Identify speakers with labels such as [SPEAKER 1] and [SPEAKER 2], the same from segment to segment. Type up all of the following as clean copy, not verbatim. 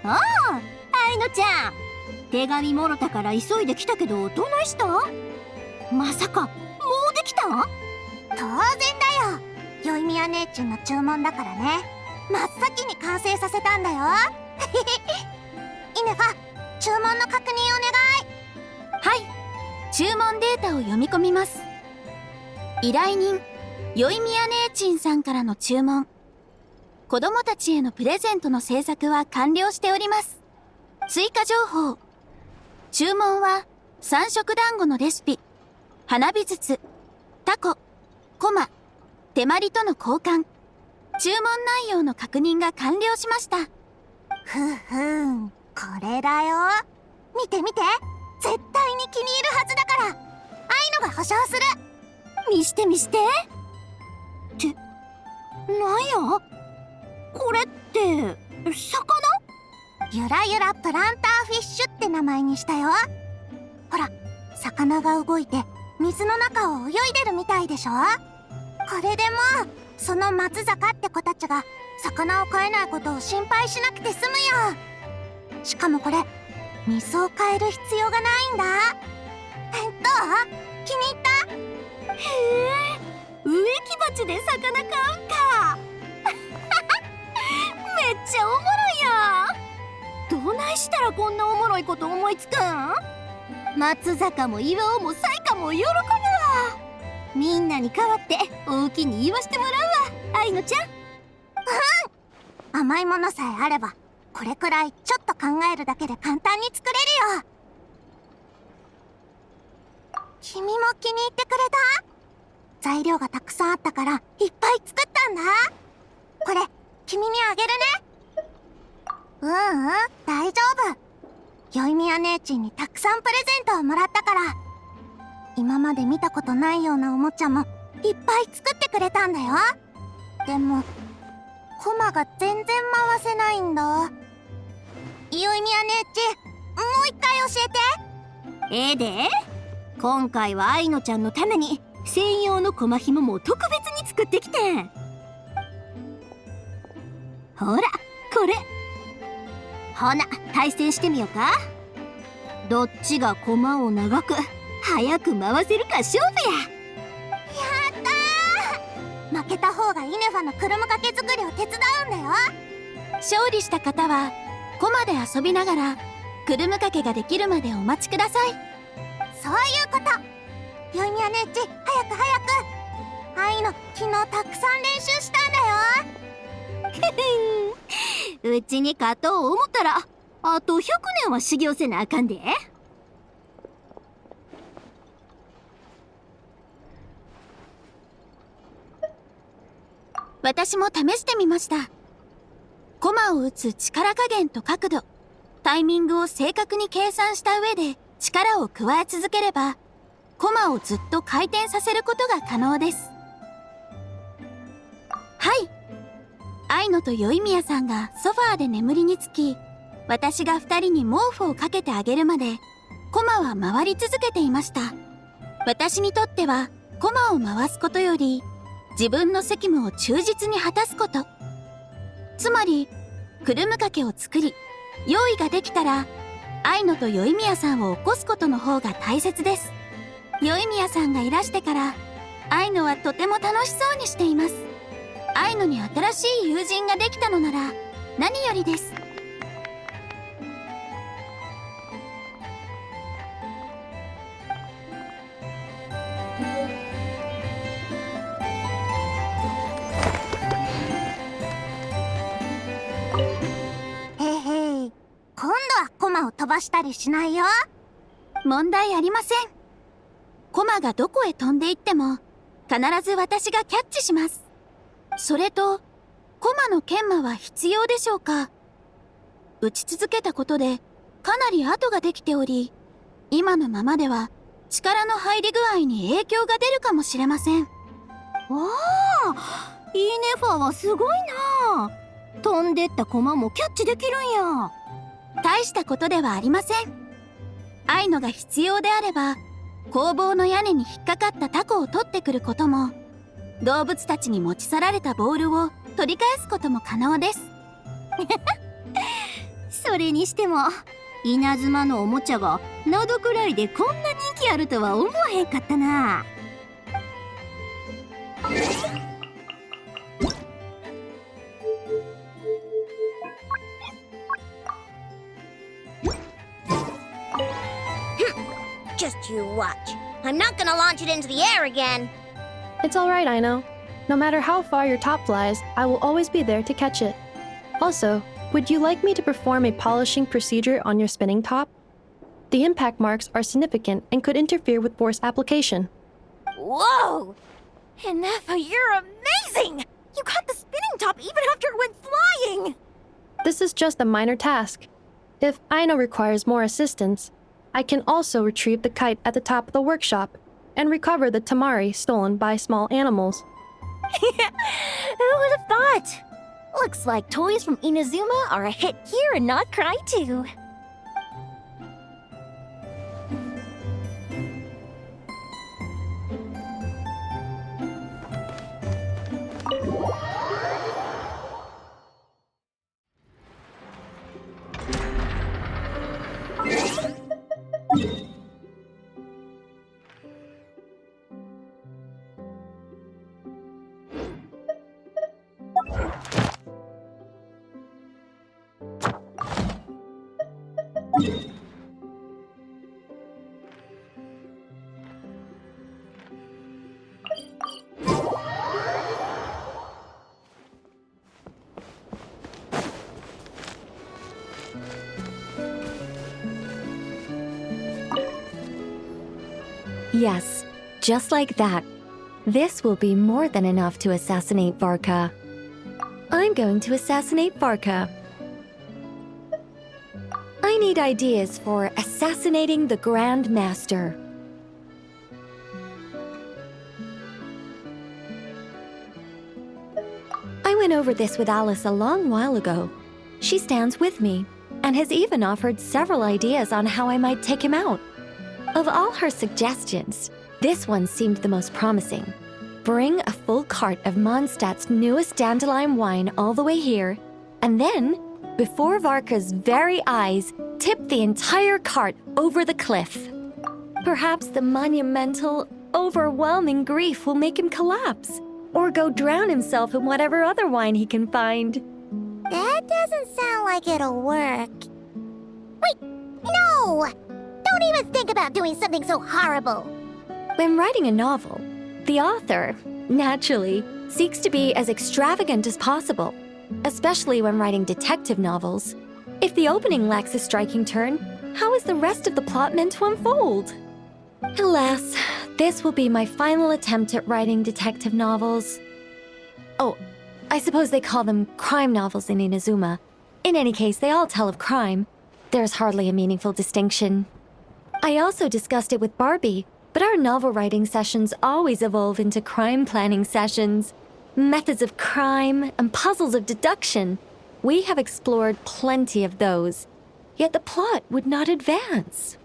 [SPEAKER 1] ああ、愛乃ちゃん。手紙もろたから急いで来たけど、どないした？まさか、もうできた？
[SPEAKER 2] 当然だよ。よいみや姉ちんの注文だからね。真っ先に完成させたんだよ。イネファ、注文の確認お願い。
[SPEAKER 3] はい、注文データを読み込みます。依頼人、よいみや姉ちんさんからの注文。子供たちへのプレゼントの制作は完了しております。追加情報。注文は三色団子のレシピ、花火筒、タコ、コマ、手まりとの交換。注文内容の確認が完了しました。
[SPEAKER 2] これだよ。見て見て、絶対に気に入るはずだから。愛のが保証する。
[SPEAKER 1] 見して見して。ってなんやこれって、魚？
[SPEAKER 2] ゆらゆらプランターフィッシュって名前にしたよ。ほら、魚が動いて水の中を泳いでるみたいでしょ。これでもうその松坂って子たちが魚を飼えないことを心配しなくて済むよ。しかもこれ水を変える必要がないんだ。どう？気に入った？
[SPEAKER 1] へえ、植木鉢で魚飼うんか。めっちゃおもろいやん。どないしたらこんなおもろいこと思いつくん？松坂も岩尾も彩花も喜ぶわ。みんなに代わっておおきに言わしてもらうわ、愛乃ちゃん。
[SPEAKER 2] 甘いものさえあればこれくらいちょっと考えるだけで簡単に作れるよ。君も気に入ってくれた？材料がたくさんあったからいっぱい作ったんだ。これ君にあげるね。大丈夫。よいみや姉ちんにたくさんプレゼントをもらったから。今まで見たことないようなおもちゃもいっぱい作ってくれたんだよ。でもコマが全然回せないんだ。よいみや姉ちん、もう一回教えて。
[SPEAKER 1] ええで。今回は愛乃ちゃんのために専用のコマ紐も特別に作ってきてん。ほらこれ。ほな対戦してみようか。どっちがコマを長く早く回せるか勝負や。
[SPEAKER 2] やったー。負けた方がイネファのくるむかけ作りを手伝うんだよ。
[SPEAKER 3] 勝利した方はコマで遊びながらくるむかけができるまでお待ちください。
[SPEAKER 2] そういうこと。よいみや姉ちん、早く早く。愛の昨日たくさん練習したんだよ。
[SPEAKER 1] うちに勝とう思ったらあと100年は修行せなあかんで。
[SPEAKER 3] 私も試してみました。コマを打つ力加減と角度、タイミングを正確に計算した上で力を加え続ければ、コマをずっと回転させることが可能です。はい。愛乃とよいみやさんがソファーで眠りにつき、私が2人に毛布をかけてあげるまで、コマは回り続けていました。私にとっては、コマを回すことより、自分の責務を忠実に果たすこと。つまり、くるむかけを作り、用意ができたら、愛乃とよいみやさんを起こすことの方が大切です。よいみやさんがいらしてから、愛乃はとても楽しそうにしています。愛乃に新しい友人ができたのなら、何よりです。
[SPEAKER 2] 今度はコマを飛ばしたりしないよ。
[SPEAKER 3] 問題ありません。コマがどこへ飛んでいっても、必ず私がキャッチします。それと、コマの研磨は必要でしょうか？打ち続けたことで、かなり跡ができており、今のままでは力の入り具合に影響が出るかもしれません。
[SPEAKER 1] わあ、イーネファはすごいな。飛んでったコマもキャッチできるんや。
[SPEAKER 3] 大したことではありません。愛乃が必要であれば、工房の屋根に引っかかったタコを取ってくることも、動物たちに持ち去られたボールを取り返すことも可能です。
[SPEAKER 1] それにしても稲妻のおもちゃが灘くらいでこんな人気あるとは思わへんかったな。
[SPEAKER 2] Just you watch. I'm not gonna launch it into the air again.
[SPEAKER 4] It's alright, Aino. No matter how far your top flies, I will always be there to catch it. Also, would you like me to perform a polishing procedure on your spinning top? The impact marks are significant and could interfere with force application.
[SPEAKER 2] Whoa! Inefa, you're amazing! You caught the spinning top even after it went flying!
[SPEAKER 4] This is just a minor task. If Aino requires more assistance, I can also retrieve the kite at the top of the workshop and recover the tamari stolen by small animals.
[SPEAKER 2] Who would have thought? Looks like toys from Inazuma are a hit here and not cry too.
[SPEAKER 5] Yes, just like that. This will be more than enough to assassinate Varka. I'm going to assassinate Varka. I need ideas for assassinating the Grand Master. I went over this with Alice a long while ago. She stands with me and has even offered several ideas on how I might take him out. Of all her suggestions, this one seemed the most promising. Bring a full cart of Mondstadt's newest dandelion wine all the way here, and then, before Varka's very eyes, tip the entire cart over the cliff. Perhaps the monumental, overwhelming grief will make him collapse, or go drown himself in whatever other wine he can find.
[SPEAKER 2] That doesn't sound like it'll work. Wait, no! Don't even think about doing something so horrible.
[SPEAKER 5] When writing a novel, the author, naturally, seeks to be as extravagant as possible, especially when writing detective novels. If the opening lacks a striking turn, how is the rest of the plot meant to unfold? Alas, this will be my final attempt at writing detective novels. Oh, I suppose they call them crime novels in Inazuma. In any case, they all tell of crime. There's hardly a meaningful distinction. I also discussed it with Barbie, but our novel writing sessions always evolve into crime planning sessions. Methods of crime and puzzles of deduction. We have explored plenty of those, yet the plot would not advance.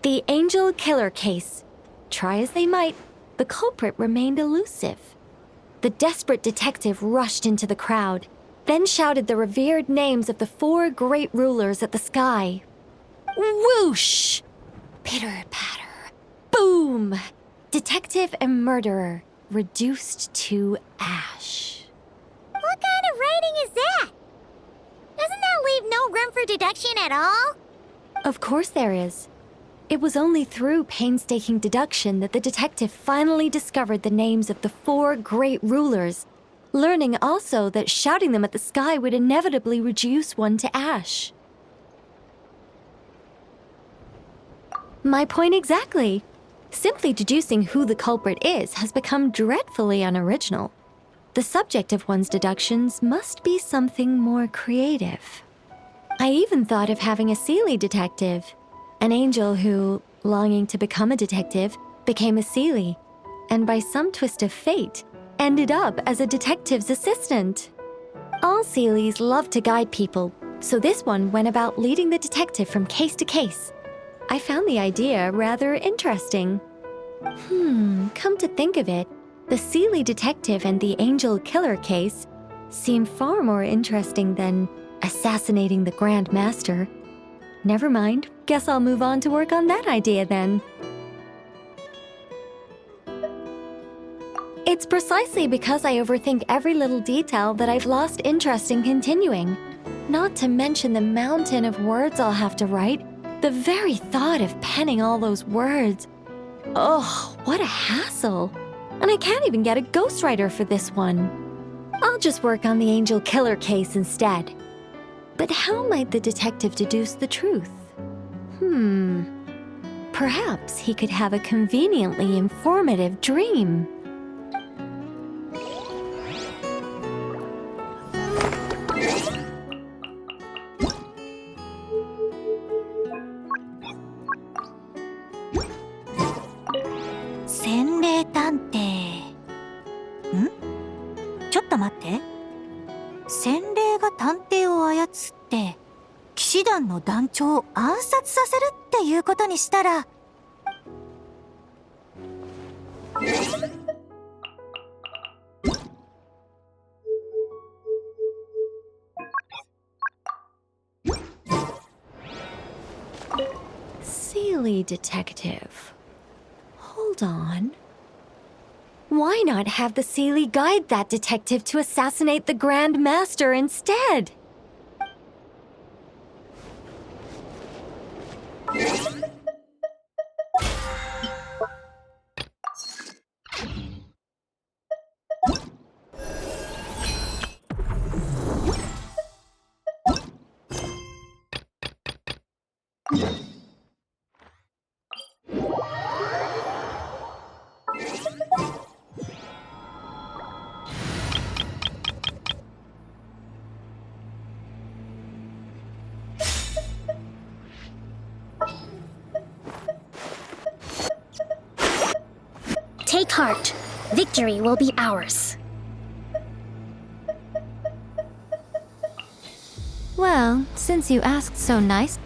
[SPEAKER 5] The Angel Killer case. Try as they might, the culprit remained elusive. The desperate detective rushed into the crowd, then shouted the revered names of the 4 great rulers at the sky. Whoosh! Pitter-patter. Boom! Detective and murderer reduced to ash.
[SPEAKER 2] What kind of writing is that? Doesn't that leave no room for deduction at all?
[SPEAKER 5] Of course there is. It was only through painstaking deduction that the detective finally discovered the names of the 4 great rulers, learning also that shouting them at the sky would inevitably reduce one to ash. My point exactly. Simply deducing who the culprit is has become dreadfully unoriginal. The subject of one's deductions must be something more creative. I even thought of having a Seelie detective, an angel who, longing to become a detective, became a Seelie, and by some twist of fate, ended up as a detective's assistant. All Seelies love to guide people, so this one went about leading the detective from case to case. I found the idea rather interesting. Come to think of it, the Seelie detective and the Angel Killer case seem far more interesting than assassinating the Grand Master. Never mind, guess I'll move on to work on that idea then. It's precisely because I overthink every little detail that I've lost interest in continuing. Not to mention the mountain of words I'll have to write. The very thought of penning all those words. Oh, what a hassle. And I can't even get a ghostwriter for this one. I'll just work on the Angel Killer case instead. But how might the detective deduce the truth? Perhaps he could have a conveniently informative dream.
[SPEAKER 2] Senreiが探偵を操って、騎士団の団長を暗殺させるっていうことにしたら。
[SPEAKER 5] Seely detective. Hold on. Why not have the Seely guide that detective to assassinate the Grand Master instead?
[SPEAKER 6] Take heart. Victory will be ours.
[SPEAKER 5] Well, since you asked so nice.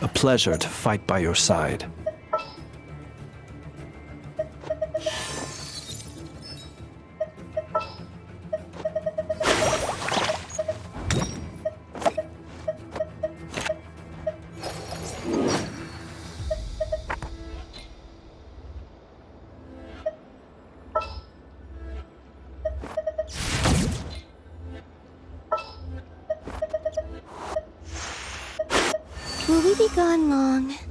[SPEAKER 7] A pleasure to fight by your side.
[SPEAKER 2] Will we be gone long?